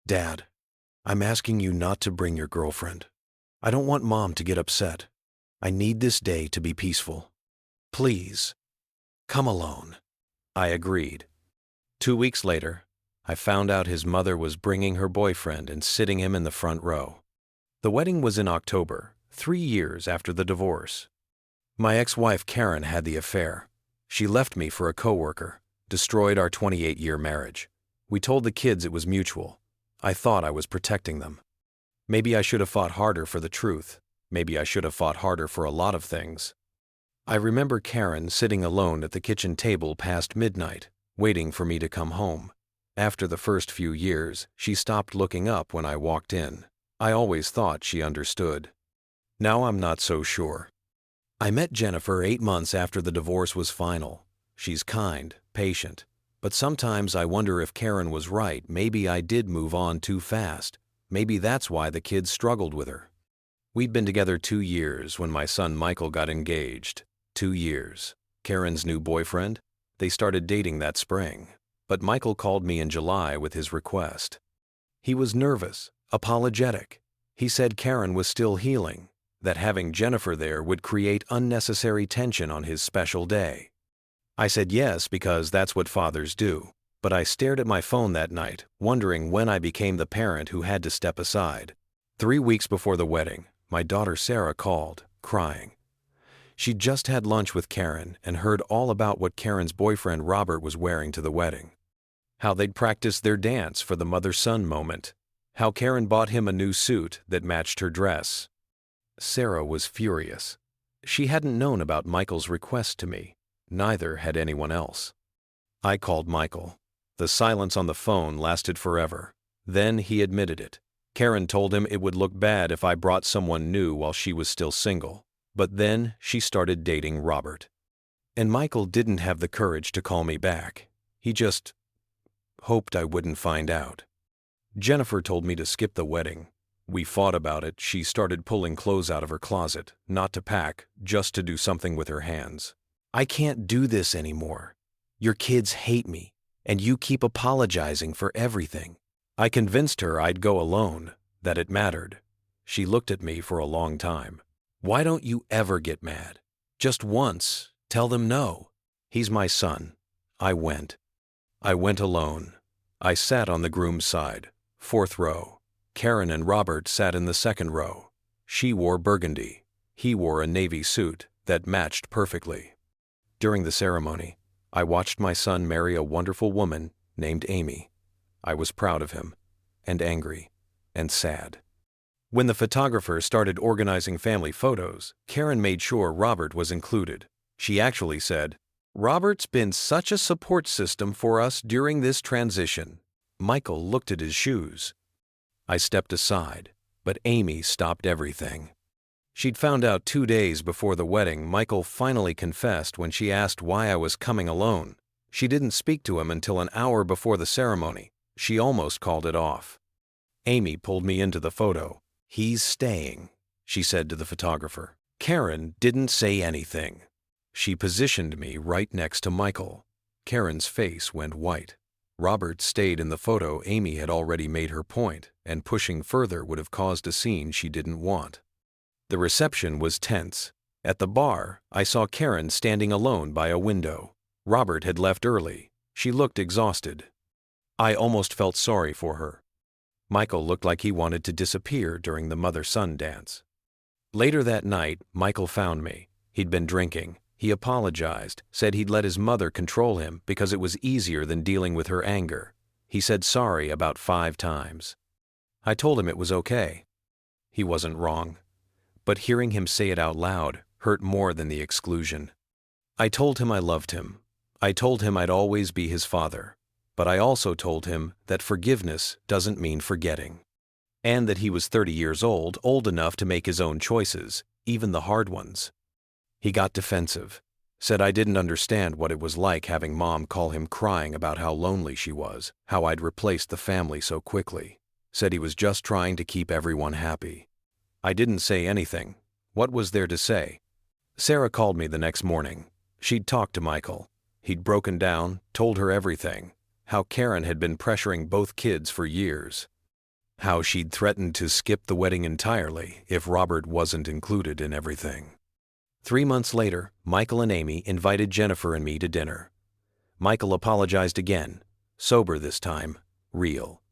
Dad, I'm asking you not to bring your girlfriend. I don't want Mom to get upset. I need this day to be peaceful. Please, come alone. I agreed. 2 weeks later, I found out his mother was bringing her boyfriend and sitting him in the front row. The wedding was in October, 3 years after the divorce. My ex-wife Karen had the affair. She left me for a coworker, destroyed our 28-year marriage. We told the kids it was mutual. I thought I was protecting them. Maybe I should have fought harder for the truth. Maybe I should have fought harder for a lot of things. I remember Karen sitting alone at the kitchen table past midnight, waiting for me to come home. After the first few years, she stopped looking up when I walked in. I always thought she understood. Now I'm not so sure. I met Jennifer 8 months after the divorce was final. She's kind, patient, but sometimes I wonder if Karen was right. Maybe I did move on too fast. Maybe that's why the kids struggled with her. We'd been together 2 years when my son Michael got engaged. 2 years. Karen's new boyfriend? They started dating that spring. But Michael called me in July with his request. He was nervous, apologetic. He said Karen was still healing, that having Jennifer there would create unnecessary tension on his special day. I said yes because that's what fathers do, but I stared at my phone that night, wondering when I became the parent who had to step aside. 3 weeks before the wedding, my daughter Sarah called, crying. She'd just had lunch with Karen and heard all about what Karen's boyfriend Robert was wearing to the wedding. How they'd practiced their dance for the mother-son moment. How Karen bought him a new suit that matched her dress. Sarah was furious. She hadn't known about Michael's request to me. Neither had anyone else. I called Michael. The silence on the phone lasted forever. Then he admitted it. Karen told him it would look bad if I brought someone new while she was still single. But then she started dating Robert. And Michael didn't have the courage to call me back. He just hoped I wouldn't find out. Jennifer told me to skip the wedding. We fought about it. She started pulling clothes out of her closet, not to pack, just to do something with her hands. I can't do this anymore. Your kids hate me, and you keep apologizing for everything. I convinced her I'd go alone, that it mattered. She looked at me for a long time. Why don't you ever get mad? Just once, tell them no. He's my son. I went. I went alone. I sat on the groom's side, 4th row. Karen and Robert sat in the 2nd row. She wore burgundy. He wore a navy suit that matched perfectly. During the ceremony, I watched my son marry a wonderful woman named Amy. I was proud of him, and angry, and sad. When the photographer started organizing family photos, Karen made sure Robert was included. She actually said, "Robert's been such a support system for us during this transition." Michael looked at his shoes. I stepped aside, but Amy stopped everything. She'd found out 2 days before the wedding. Michael finally confessed when she asked why I was coming alone. She didn't speak to him until an hour before the ceremony. She almost called it off. Amy pulled me into the photo. "He's staying," she said to the photographer. Karen didn't say anything. She positioned me right next to Michael. Karen's face went white. Robert stayed in the photo. Amy had already made her point, and pushing further would have caused a scene she didn't want. The reception was tense. At the bar, I saw Karen standing alone by a window. Robert had left early. She looked exhausted. I almost felt sorry for her. Michael looked like he wanted to disappear during the mother-son dance. Later that night, Michael found me. He'd been drinking. He apologized, said he'd let his mother control him because it was easier than dealing with her anger. He said sorry about 5 times. I told him it was okay. He wasn't wrong. But hearing him say it out loud hurt more than the exclusion. I told him I loved him. I told him I'd always be his father. But I also told him that forgiveness doesn't mean forgetting. And that he was 30 years old enough to make his own choices, even the hard ones. He got defensive, said I didn't understand what it was like having Mom call him crying about how lonely she was, how I'd replaced the family so quickly. Said he was just trying to keep everyone happy. I didn't say anything. What was there to say? Sarah called me the next morning. She'd talked to Michael. He'd broken down, told her everything. How Karen had been pressuring both kids for years. How she'd threatened to skip the wedding entirely if Robert wasn't included in everything. 3 months later, Michael and Amy invited Jennifer and me to dinner. Michael apologized again, sober this time, real.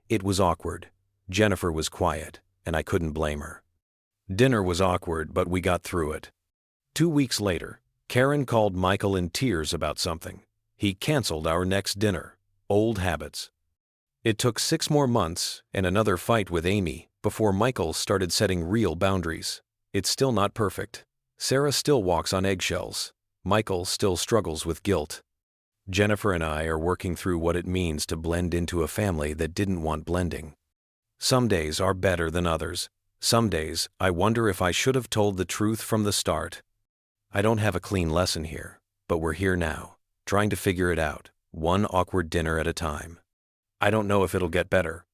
It was awkward. Jennifer was quiet, and I couldn't blame her. Dinner was awkward, but we got through it. 2 weeks later, Karen called Michael in tears about something. He canceled our next dinner. Old habits. It took 6 more months and another fight with Amy before Michael started setting real boundaries. It's still not perfect. Sarah still walks on eggshells. Michael still struggles with guilt. Jennifer and I are working through what it means to blend into a family that didn't want blending. Some days are better than others. Some days, I wonder if I should have told the truth from the start. I don't have a clean lesson here, but we're here now, trying to figure it out, one awkward dinner at a time. I don't know if it'll get better,